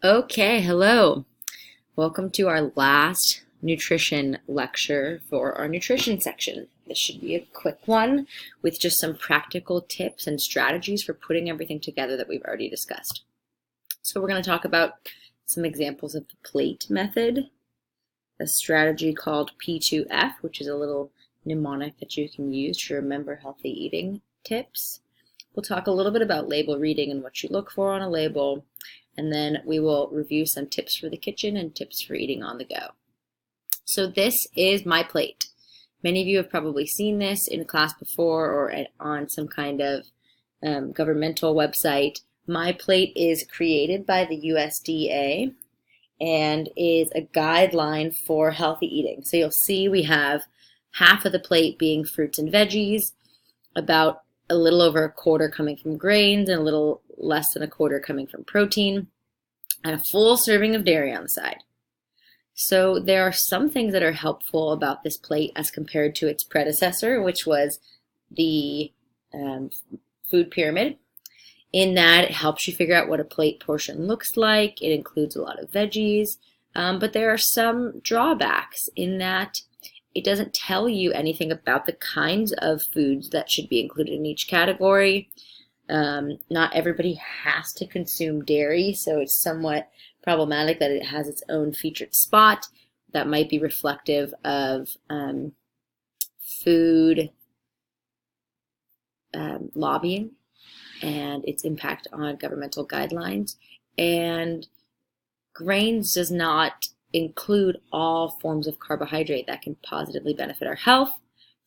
Okay, hello. Welcome to our last nutrition lecture for our nutrition section. This should be a quick one with just some practical tips and strategies for putting everything together that we've already discussed. So we're going to talk about some examples of the plate method, a strategy called P2F, which is a little mnemonic that you can use to remember healthy eating tips. We'll talk a little bit about label reading and what you look for on a label, and then we will review some tips for the kitchen and tips for eating on the go. So this is MyPlate. Many of you have probably seen this in class before or on some kind of governmental website. MyPlate is created by the USDA and is a guideline for healthy eating. So you'll see we have half of the plate being fruits and veggies, about a little over a quarter coming from grains, and a little less than a quarter coming from protein, and a full serving of dairy on the side. So there are some things that are helpful about this plate as compared to its predecessor, which was the food pyramid, in that it helps you figure out what a plate portion looks like. It includes a lot of veggies, but there are some drawbacks in that it doesn't tell you anything about the kinds of foods that should be included in each category. Not everybody has to consume dairy, so it's somewhat problematic that it has its own featured spot that might be reflective of food lobbying and its impact on governmental guidelines. And grains does not include all forms of carbohydrate that can positively benefit our health.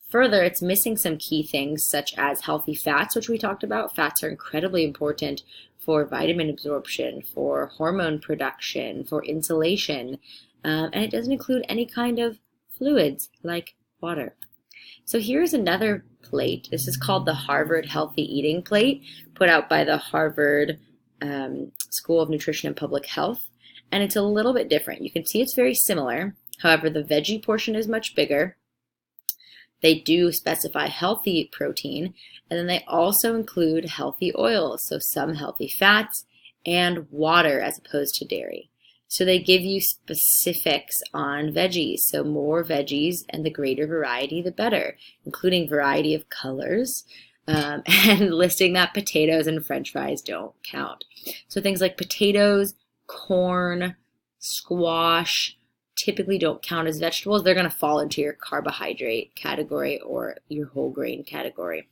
Further, it's missing some key things such as healthy fats, which we talked about. Fats are incredibly important for vitamin absorption, for hormone production, for insulation, and it doesn't include any kind of fluids like water. So here's another plate. This is called the Harvard Healthy Eating Plate, put out by the Harvard School of Nutrition and Public Health. And it's a little bit different. You can see it's very similar. However, the veggie portion is much bigger. They do specify healthy protein, and then they also include healthy oils, so some healthy fats and water as opposed to dairy. So they give you specifics on veggies, so more veggies and the greater variety, the better, including variety of colors, and listing that potatoes and French fries don't count. So things like potatoes, corn, squash typically don't count as vegetables. They're going to fall into your carbohydrate category or your whole grain category.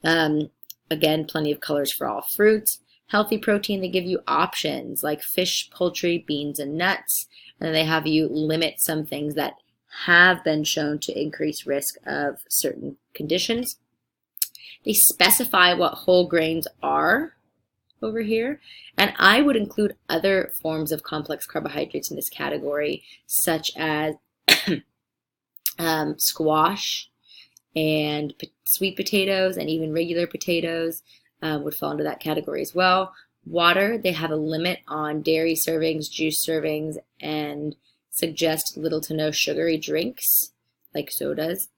Again, plenty of colors for all fruits. Healthy protein, they give you options like fish, poultry, beans, and nuts. And they have you limit some things that have been shown to increase risk of certain conditions. They specify what whole grains are over here, and I would include other forms of complex carbohydrates in this category, such as squash and sweet potatoes, and even regular potatoes would fall into that category as well. Water, they have a limit on dairy servings, juice servings, and suggest little to no sugary drinks like sodas.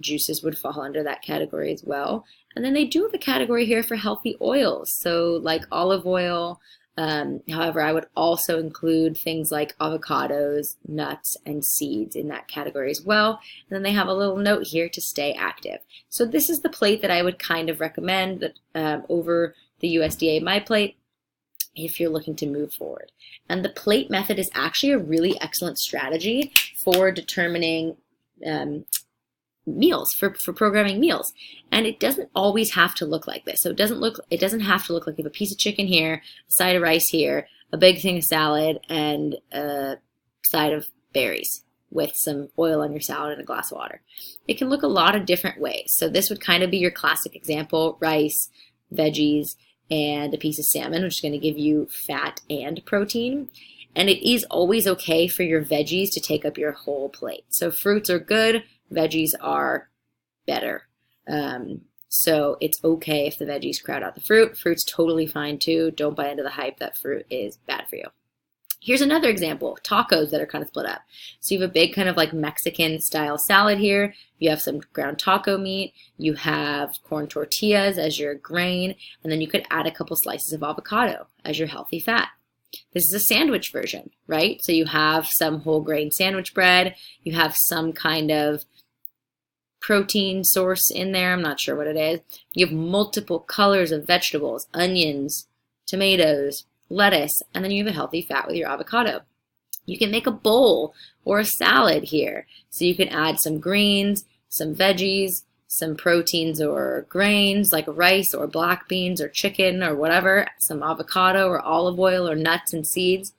Juices would fall under that category as well. And then they do have a category here for healthy oils, so like olive oil. However, I would also include things like avocados, nuts, and seeds in that category as well. And then they have a little note here to stay active. So this is the plate that I would kind of recommend that, over the USDA MyPlate if you're looking to move forward. And the plate method is actually a really excellent strategy for determining meals, for programming meals. And it doesn't always have to look like this. So it doesn't have to look like you have a piece of chicken here, a side of rice here, a big thing of salad, and a side of berries with some oil on your salad and a glass of water. It can look a lot of different ways. So this would kind of be your classic example: rice, veggies, and a piece of salmon, which is going to give you fat and protein. And it is always okay for your veggies to take up your whole plate. So fruits are good, veggies are better. So it's okay if the veggies crowd out the fruit. Fruit's totally fine too. Don't buy into the hype that fruit is bad for you. Here's another example, tacos that are kind of split up. So you have a big kind of like Mexican style salad here. You have some ground taco meat. You have corn tortillas as your grain. And then you could add a couple slices of avocado as your healthy fat. This is a sandwich version, right? So you have some whole grain sandwich bread, you have some kind of protein source in there, I'm not sure what it is. You have multiple colors of vegetables, onions, tomatoes, lettuce, and then you have a healthy fat with your avocado. You can make a bowl or a salad here. So you can add some greens, some veggies, some proteins or grains like rice or black beans or chicken or whatever, some avocado or olive oil or nuts and seeds.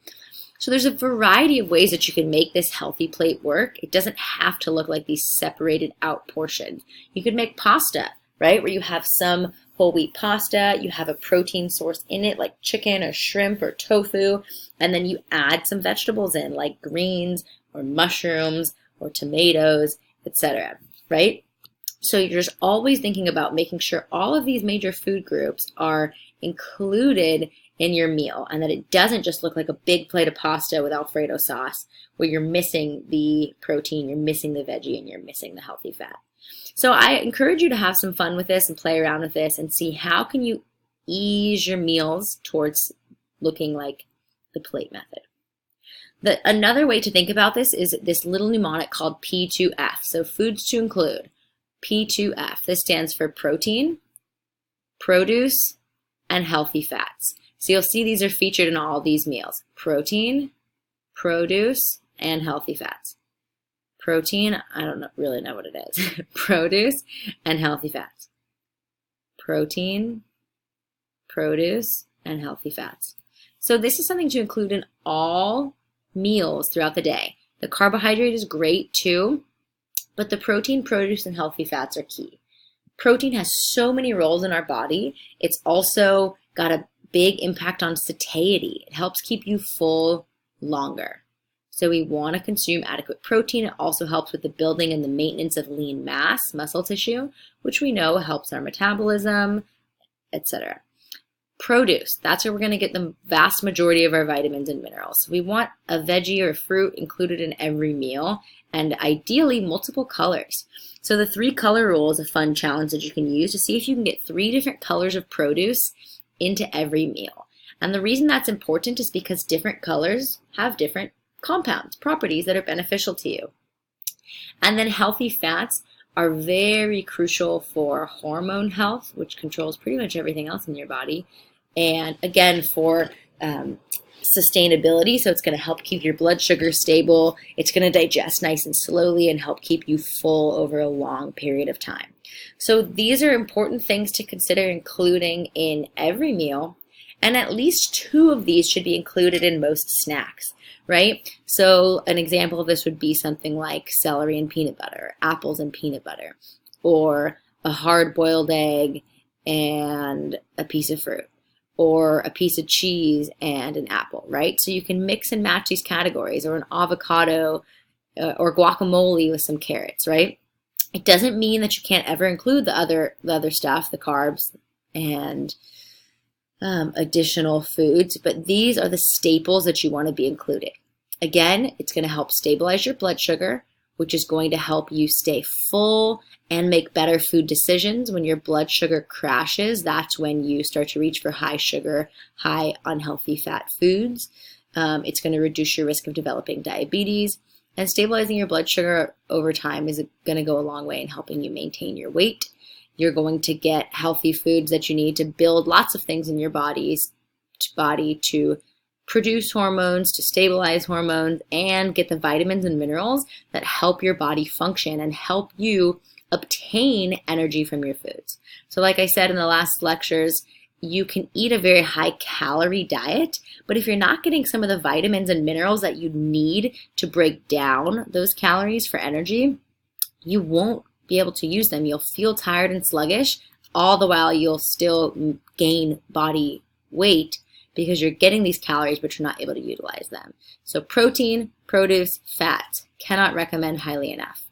So there's a variety of ways that you can make this healthy plate work. It doesn't have to look like these separated out portions. You could make pasta, right, where you have some whole wheat pasta, you have a protein source in it like chicken or shrimp or tofu, and then you add some vegetables in like greens or mushrooms or tomatoes, etc., right? So you're just always thinking about making sure all of these major food groups are included in your meal and that it doesn't just look like a big plate of pasta with Alfredo sauce where you're missing the protein, you're missing the veggie, and you're missing the healthy fat. So I encourage you to have some fun with this and play around with this and see how can you ease your meals towards looking like the plate method. Another way to think about this is this little mnemonic called P2F. So foods to include. P2F. This stands for protein, produce, and healthy fats. So you'll see these are featured in all these meals. Protein, produce, and healthy fats. Protein, I don't really know what it is. Produce, and healthy fats. Protein, produce, and healthy fats. So this is something to include in all meals throughout the day. The carbohydrate is great too, but the protein, produce, and healthy fats are key. Protein has so many roles in our body. It's also got a big impact on satiety. It helps keep you full longer. So we want to consume adequate protein. It also helps with the building and the maintenance of lean mass, muscle tissue, which we know helps our metabolism, etc. Produce, that's where we're going to get the vast majority of our vitamins and minerals. So we want a veggie or fruit included in every meal, and ideally multiple colors. So the 3-color rule is a fun challenge that you can use to see if you can get 3 different colors of produce into every meal. And the reason that's important is because different colors have different compounds, properties that are beneficial to you. And then healthy fats are very crucial for hormone health, which controls pretty much everything else in your body. And again, for sustainability, so it's going to help keep your blood sugar stable. It's going to digest nice and slowly and help keep you full over a long period of time. So these are important things to consider including in every meal, and at least 2 of these should be included in most snacks, right? So an example of this would be something like celery and peanut butter, apples and peanut butter, or a hard-boiled egg and a piece of fruit, or a piece of cheese and an apple, right? So you can mix and match these categories, or an avocado or guacamole with some carrots, right? It doesn't mean that you can't ever include the other stuff, the carbs and additional foods, but these are the staples that you want to be included. Again, it's going to help stabilize your blood sugar, which is going to help you stay full and make better food decisions. When your blood sugar crashes, that's when you start to reach for high sugar, high unhealthy fat foods. It's going to reduce your risk of developing diabetes. And stabilizing your blood sugar over time is going to go a long way in helping you maintain your weight. You're going to get healthy foods that you need to build lots of things in your body to produce hormones, to stabilize hormones, and get the vitamins and minerals that help your body function and help you obtain energy from your foods. So like I said in the last lectures, you can eat a very high calorie diet, but if you're not getting some of the vitamins and minerals that you need to break down those calories for energy, you won't be able to use them. You'll feel tired and sluggish, all the while you'll still gain body weight because you're getting these calories, but you're not able to utilize them. So protein, produce, fat, cannot recommend highly enough.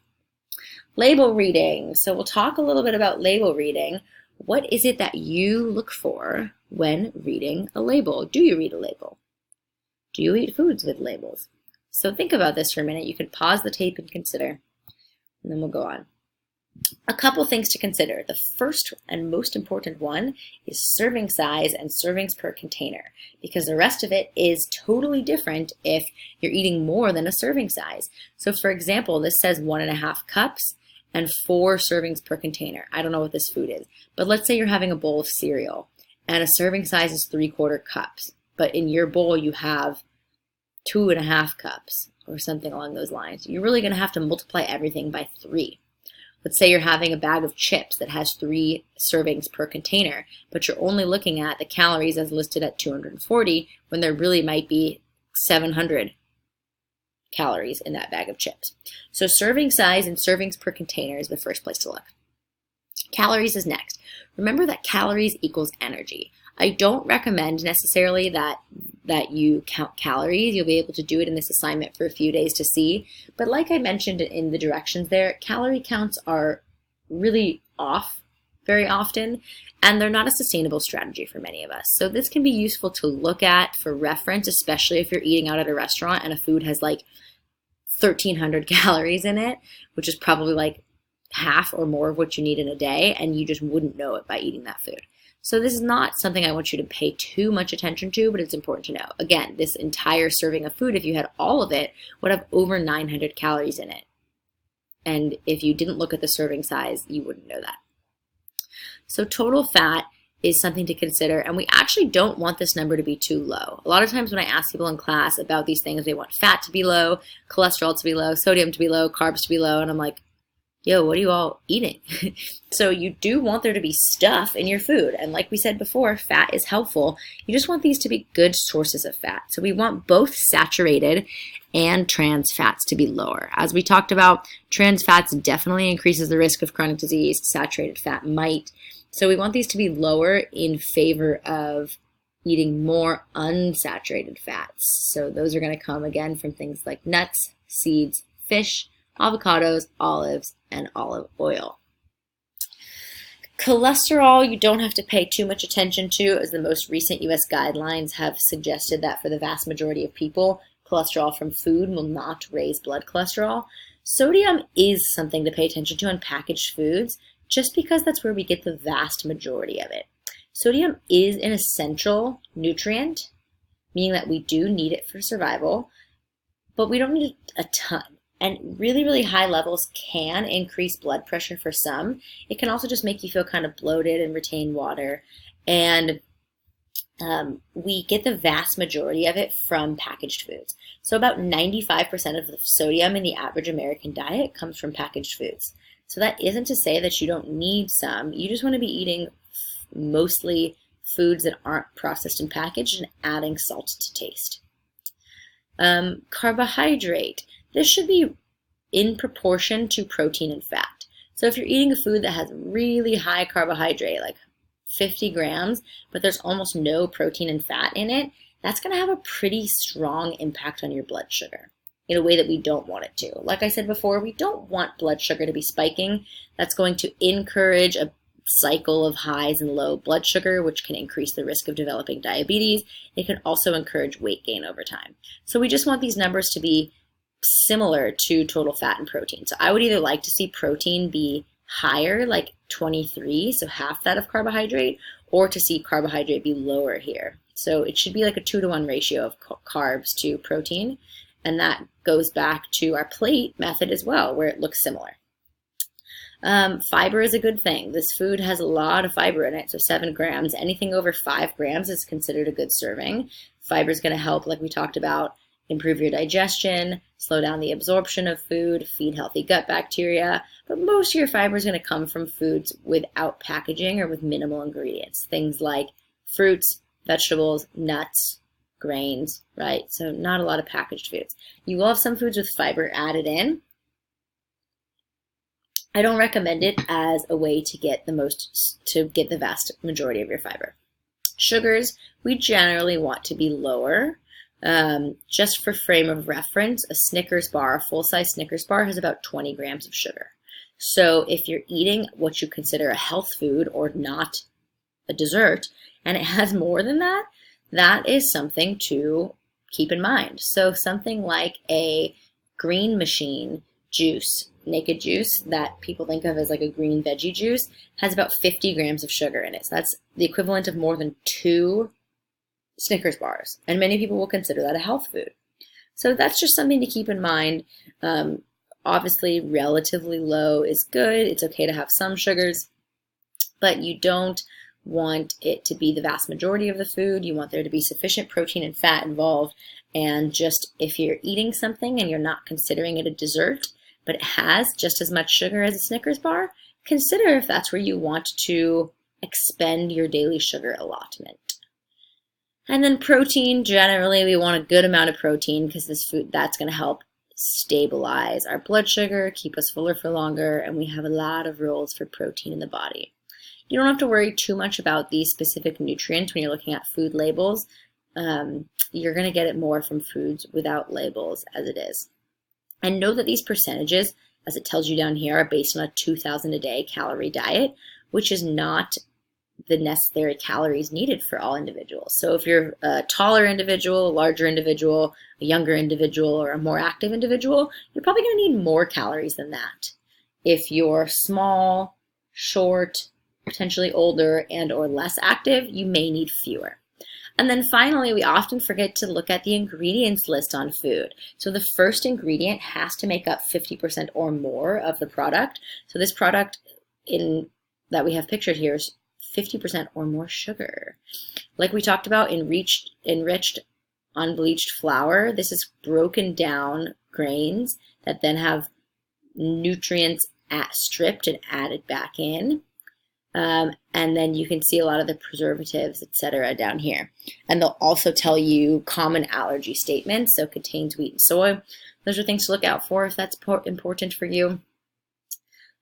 Label reading. So we'll talk a little bit about label reading. What is it that you look for when reading a label? Do you read a label? Do you eat foods with labels? So think about this for a minute. You can pause the tape and consider, and then we'll go on. A couple things to consider. The first and most important one is serving size and servings per container, because the rest of it is totally different if you're eating more than a serving size. So for example, this says 1.5 cups and 4 servings per container. I don't know what this food is, but let's say you're having a bowl of cereal and a serving size is 3/4 cups, but in your bowl you have 2.5 cups or something along those lines. You're really going to have to multiply everything by 3. Let's say you're having a bag of chips that has 3 servings per container, but you're only looking at the calories as listed at 240 when there really might be 700 calories in that bag of chips. So serving size and servings per container is the first place to look. Calories is next. Remember that calories equals energy. I don't recommend necessarily that you count calories. You'll be able to do it in this assignment for a few days to see. But like I mentioned in the directions there, calorie counts are really off very often, and they're not a sustainable strategy for many of us. So this can be useful to look at for reference, especially if you're eating out at a restaurant and a food has like 1,300 calories in it, which is probably like half or more of what you need in a day, and you just wouldn't know it by eating that food. So this is not something I want you to pay too much attention to, but it's important to know. Again, this entire serving of food, if you had all of it, would have over 900 calories in it. And if you didn't look at the serving size, you wouldn't know that. So total fat is something to consider, and we actually don't want this number to be too low. A lot of times when I ask people in class about these things, they want fat to be low, cholesterol to be low, sodium to be low, carbs to be low, and I'm like, yo, what are you all eating? So you do want there to be stuff in your food. And like we said before, fat is helpful. You just want these to be good sources of fat. So we want both saturated and trans fats to be lower. As we talked about, trans fats definitely increases the risk of chronic disease. Saturated fat might. So we want these to be lower in favor of eating more unsaturated fats. So those are going to come again from things like nuts, seeds, fish, avocados, olives, and olive oil. Cholesterol, you don't have to pay too much attention to, as the most recent US guidelines have suggested that for the vast majority of people, cholesterol from food will not raise blood cholesterol. Sodium is something to pay attention to in packaged foods, just because that's where we get the vast majority of it. Sodium is an essential nutrient, meaning that we do need it for survival, but we don't need a ton. And really, really high levels can increase blood pressure for some. It can also just make you feel kind of bloated and retain water. And we get the vast majority of it from packaged foods. So about 95% of the sodium in the average American diet comes from packaged foods. So that isn't to say that you don't need some. You just want to be eating mostly foods that aren't processed and packaged and adding salt to taste. Carbohydrate. This should be in proportion to protein and fat. So if you're eating a food that has really high carbohydrate, like 50 grams, but there's almost no protein and fat in it, that's going to have a pretty strong impact on your blood sugar in a way that we don't want it to. Like I said before, we don't want blood sugar to be spiking. That's going to encourage a cycle of highs and low blood sugar, which can increase the risk of developing diabetes. It can also encourage weight gain over time. So we just want these numbers to be similar to total fat and protein. So I would either like to see protein be higher, like 23, so half that of carbohydrate, or to see carbohydrate be lower here. So it should be like a 2-to-1 ratio of carbs to protein, and that goes back to our plate method as well, where it looks similar. Fiber is a good thing. This food has a lot of fiber in it, so 7 grams. Anything over 5 grams is considered a good serving. Fiber is going to help, like we talked about, improve your digestion, slow down the absorption of food, feed healthy gut bacteria, but most of your fiber is going to come from foods without packaging or with minimal ingredients. Things like fruits, vegetables, nuts, grains, right? So not a lot of packaged foods. You will have some foods with fiber added in. I don't recommend it as a way to get the vast majority of your fiber. Sugars, we generally want to be lower. Just for frame of reference, a Snickers bar, a full-size Snickers bar, has about 20 grams of sugar. So if you're eating what you consider a health food or not a dessert, and it has more than that, that is something to keep in mind. So something like a Green Machine juice naked juice that people think of as like a green veggie juice has about 50 grams of sugar in it. So that's the equivalent of more than 2 Snickers bars. And many people will consider that a health food. So that's just something to keep in mind. Obviously, relatively low is good. It's okay to have some sugars, but you don't want it to be the vast majority of the food. You want there to be sufficient protein and fat involved. And just if you're eating something and you're not considering it a dessert, but it has just as much sugar as a Snickers bar, consider if that's where you want to expend your daily sugar allotment. And then protein, generally we want a good amount of protein because this food, that's going to help stabilize our blood sugar, keep us fuller for longer, and we have a lot of roles for protein in the body. You don't have to worry too much about these specific nutrients when you're looking at food labels. You're going to get it more from foods without labels as it is. And know that these percentages, as it tells you down here, are based on a 2,000 a day calorie diet, which is not the necessary calories needed for all individuals. So if you're a taller individual, a larger individual, a younger individual, or a more active individual, you're probably going to need more calories than that. If you're small, short, potentially older, and or less active, you may need fewer. And then finally, we often forget to look at the ingredients list on food. So the first ingredient has to make up 50% or more of the product. So this product that we have pictured here is 50% or more sugar. Like we talked about, enriched unbleached flour, this is broken down grains that then have nutrients stripped and added back in. And then you can see a lot of the preservatives, etc. down here. And they'll also tell you common allergy statements, so contains wheat and soy. Those are things to look out for if that's important for you.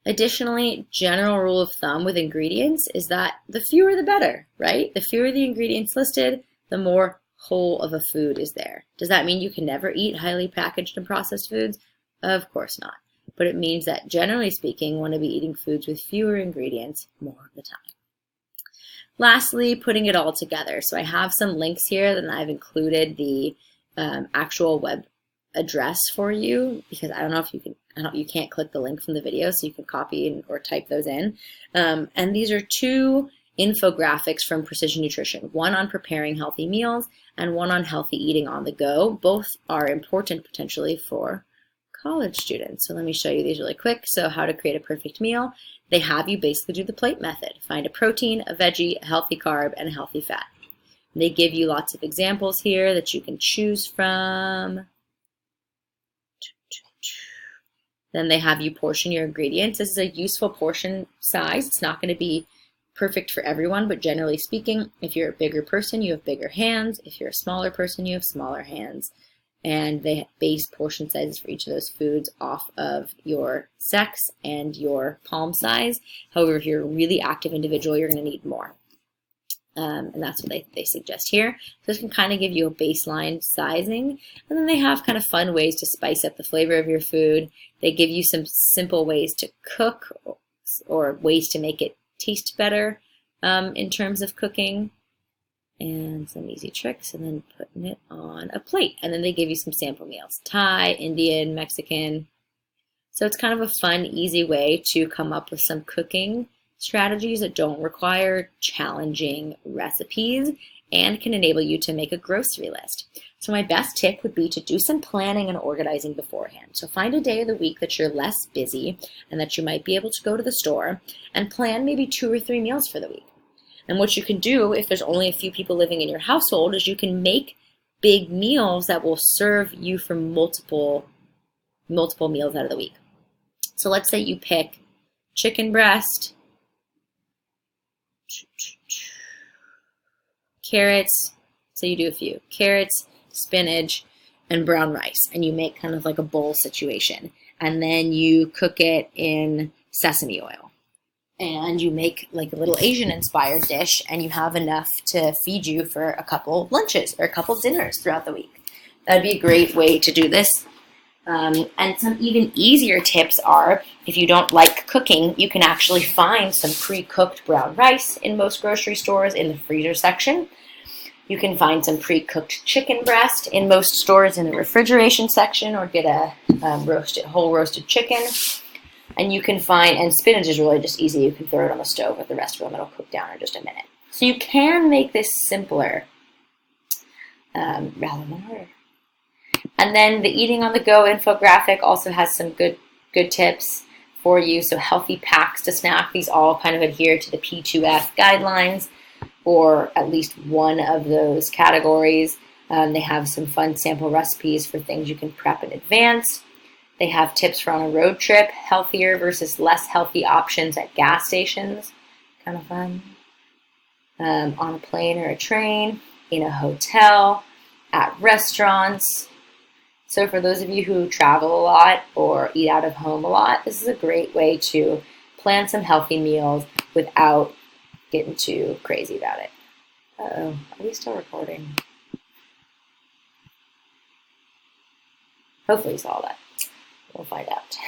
Additionally, general rule of thumb with ingredients is that the fewer the better, right? The fewer the ingredients listed, the more whole of a food is there. Does that mean you can never eat highly packaged and processed foods? Of course not. But it means that generally speaking, you want to be eating foods with fewer ingredients more of the time. Lastly, putting it all together. So I have some links here, and I've included the actual web address for you because I don't know if you can. You can't click the link from the video, so you can copy or type those in. And these are 2 infographics from Precision Nutrition, one on preparing healthy meals and one on healthy eating on the go. Both are important potentially for college students. So let me show you these really quick. So how to create a perfect meal. They have you basically do the plate method. Find a protein, a veggie, a healthy carb, and a healthy fat. And they give you lots of examples here that you can choose from. Then they have you portion your ingredients. This is a useful portion size. It's not going to be perfect for everyone, but generally speaking, if you're a bigger person, you have bigger hands. If you're a smaller person, you have smaller hands. And they base portion sizes for each of those foods off of your sex and your palm size. However, if you're a really active individual, you're going to need more. And that's what they suggest here. So this can kind of give you a baseline sizing. And then they have kind of fun ways to spice up the flavor of your food. They give you some simple ways to cook or ways to make it taste better in terms of cooking. And some easy tricks, and then putting it on a plate. And then they give you some sample meals, Thai, Indian, Mexican. So it's kind of a fun, easy way to come up with some cooking strategies that don't require challenging recipes and can enable you to make a grocery list. So my best tip would be to do some planning and organizing beforehand. So find a day of the week that you're less busy and that you might be able to go to the store and plan maybe 2 or 3 meals for the week. And what you can do if there's only a few people living in your household is you can make big meals that will serve you for multiple meals out of the week. So let's say you pick chicken breast, carrots, so you do a few, carrots, spinach, and brown rice, and you make kind of like a bowl situation. And then you cook it in sesame oil. And you make like a little Asian-inspired dish, and you have enough to feed you for a couple lunches or a couple dinners throughout the week. That'd be a great way to do this. And some even easier tips are, if you don't like cooking, you can actually find some pre-cooked brown rice in most grocery stores in the freezer section. You can find some pre-cooked chicken breast in most stores in the refrigeration section, or get a whole roasted chicken. And you can find, and spinach is really just easy. You can throw it on the stove with the rest of them. It'll cook down in just a minute. So you can make this simpler rather than harder. And then the Eating on the Go infographic also has some good tips for you. So healthy packs to snack. These all kind of adhere to the P2F guidelines, or at least one of those categories. They have some fun sample recipes for things you can prep in advance. They have tips for on a road trip, healthier versus less healthy options at gas stations. Kind of fun. On a plane or a train, in a hotel, at restaurants. So for those of you who travel a lot or eat out of home a lot, this is a great way to plan some healthy meals without getting too crazy about it. Uh-oh, are we still recording? Hopefully you saw that. We'll find out.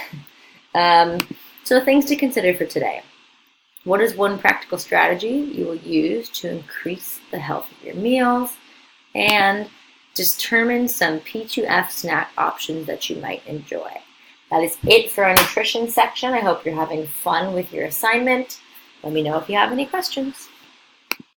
So things to consider for today. What is one practical strategy you will use to increase the health of your meals? And determine some P2F snack options that you might enjoy. That is it for our nutrition section. I hope you're having fun with your assignment. Let me know if you have any questions.